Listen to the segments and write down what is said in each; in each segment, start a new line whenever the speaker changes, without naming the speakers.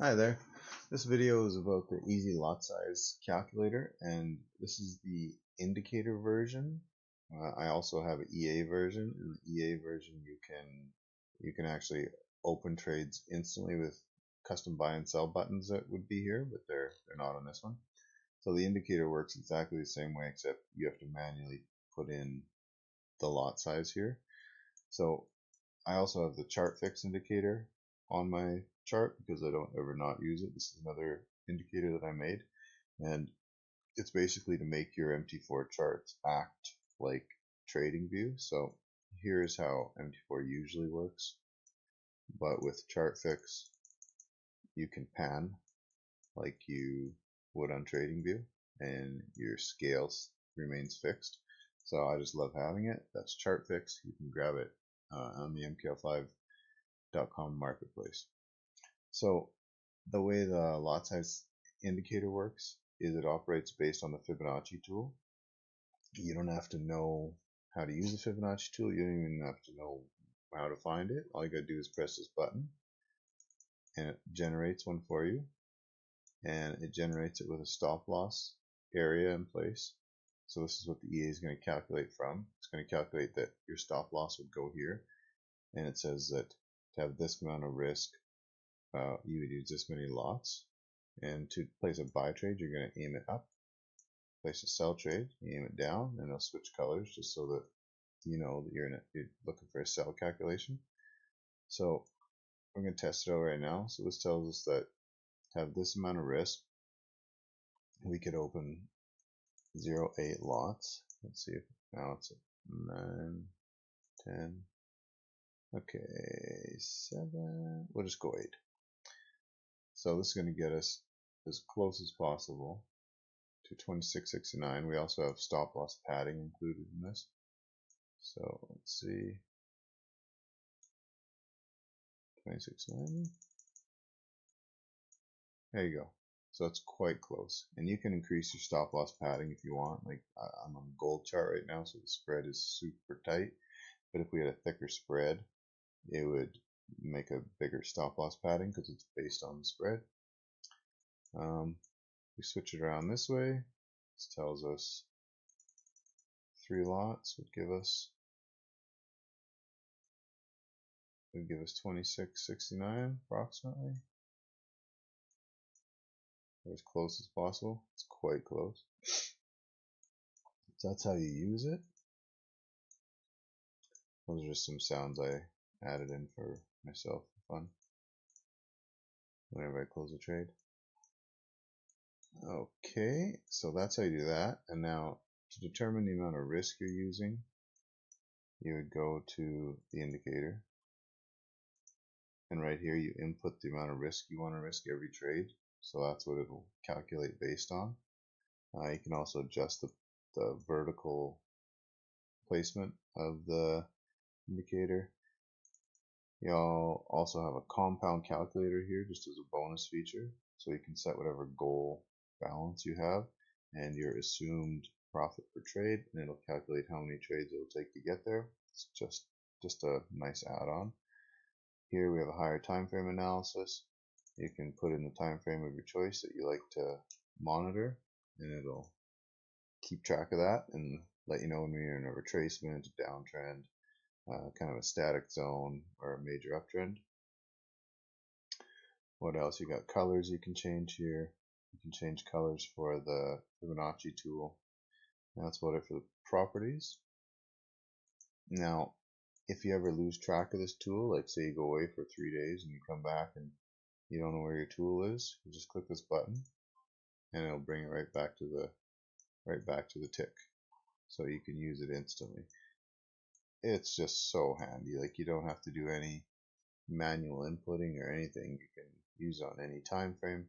Hi there. This video is about the easy lot size calculator, and this is the indicator version. I also have an EA version. In the EA version, you can actually open trades instantly with custom buy and sell buttons that would be here, but they're not on this one. So the indicator works exactly the same way, except you have to manually put in the lot size here. So I also have the chart fix indicator on my chart because I don't ever not use it. This is another indicator that I made, and it's basically to make your MT4 charts act like TradingView. So here's how MT4 usually works, but with chart fix you can pan like you would on TradingView, and your scale remains fixed. So I just love having it. That's chart fix. You can grab it on the MKL5.com marketplace. So the way the lot size indicator works is it operates based on the Fibonacci tool. You don't have to know how to use the Fibonacci tool. You don't even have to know how to find it. All you gotta do is press this button and it generates one for you, and it generates it with a stop loss area in place. So this is what the EA is going to calculate from. It's going to calculate that your stop loss would go here, and it says that to have this amount of risk, you would use this many lots, and to place a buy trade you're going to aim it up. Place a sell trade, you aim it down, and it'll switch colors just so that you know that you're looking for a sell calculation. So we're going to test it out right now. So this tells us that to have this amount of risk, we could open 0.8 lots. Let's see if now it's at 9, 10. Okay, 7. We'll just go 8. So this is going to get us as close as possible to 26.69. We also have stop loss padding included in this. So let's see, 26.90. There you go. So it's quite close, and you can increase your stop loss padding if you want. Like I'm on a gold chart right now, so the spread is super tight. But if we had a thicker spread, it would make a bigger stop loss padding because it's based on the spread. We switch it around this way. This tells us 3 lots would give us 26.69 approximately. Or as close as possible. It's quite close. So that's how you use it. Those are just some sounds I added in for myself for fun whenever I close a trade. Okay, so that's how you do that. And now to determine the amount of risk you're using, you would go to the indicator, and right here you input the amount of risk you want to risk every trade. So that's what it'll calculate based on. You can also adjust the vertical placement of the indicator. You'll also have a compound calculator here just as a bonus feature, so you can set whatever goal balance you have and your assumed profit per trade, and it'll calculate how many trades it'll take to get there. It's just a nice add-on. Here we have a higher time frame analysis. You can put in the time frame of your choice that you like to monitor, and it'll keep track of that and let you know when you're in a retracement, a downtrend, kind of a static zone, or a major uptrend. What else? You got colors you can change here. You can change colors for the Fibonacci tool. And that's about it for the properties. Now, if you ever lose track of this tool, like say you go away for 3 days and you come back and you don't know where your tool is, you just click this button and it'll bring it right back to the tick, so you can use it instantly. It's just so handy. Like you don't have to do any manual inputting or anything. You can use it on any time frame.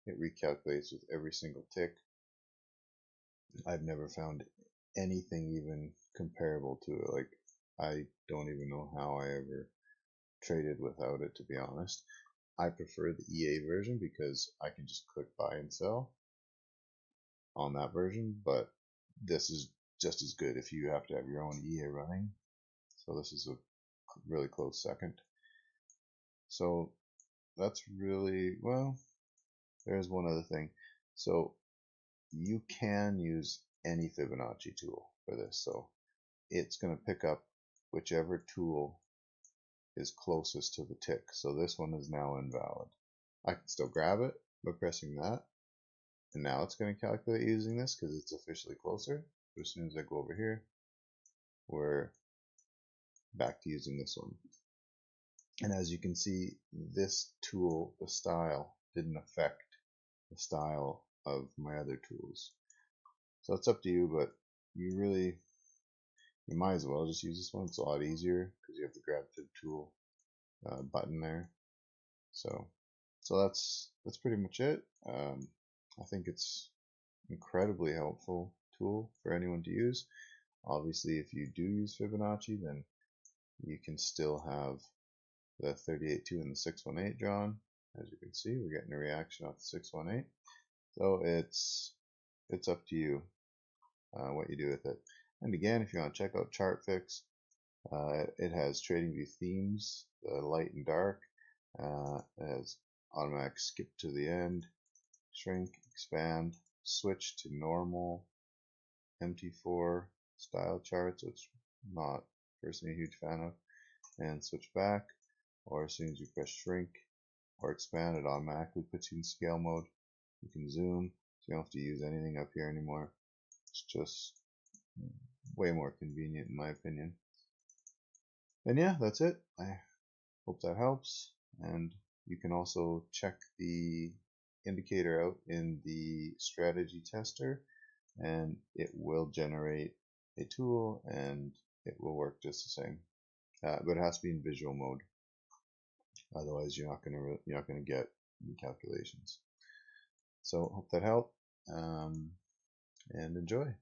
It recalculates with every single tick. I've never found anything even comparable to it. Like I don't even know how I ever traded without it, to be honest. I prefer the EA version because I can just click buy and sell on that version, but this is just as good if you have to have your own EA running. So this is a really close second. So that's really, well, there's one other thing. So you can use any Fibonacci tool for this. So it's going to pick up whichever tool is closest to the tick. So this one is now invalid. I can still grab it by pressing that. And now it's going to calculate using this because it's officially closer. But as soon as I go over here, we're back to using this one. And as you can see, this tool, the style, didn't affect the style of my other tools. So it's up to you, but you might as well just use this one. It's a lot easier because you have the grab fib tool button there. So that's pretty much it. I think it's incredibly helpful tool for anyone to use. Obviously, if you do use Fibonacci, then you can still have the 38.2 and the 618 drawn. As you can see, we're getting a reaction off the 618. So it's up to you what you do with it. And again, if you want to check out ChartFix, it has TradingView themes, light and dark. It has automatic skip to the end, shrink, expand, switch to normal, MT4 style charts, which I'm not personally a huge fan of, and switch back. Or as soon as you press shrink or expand, it automatically puts you in scale mode. You can zoom, so you don't have to use anything up here anymore. It's just way more convenient in my opinion. And yeah, that's it. I hope that helps. And you can also check the indicator out in the strategy tester, and it will generate a tool and it will work just the same. But it has to be in visual mode. Otherwise, you're not gonna get any calculations. So hope that helped, and enjoy.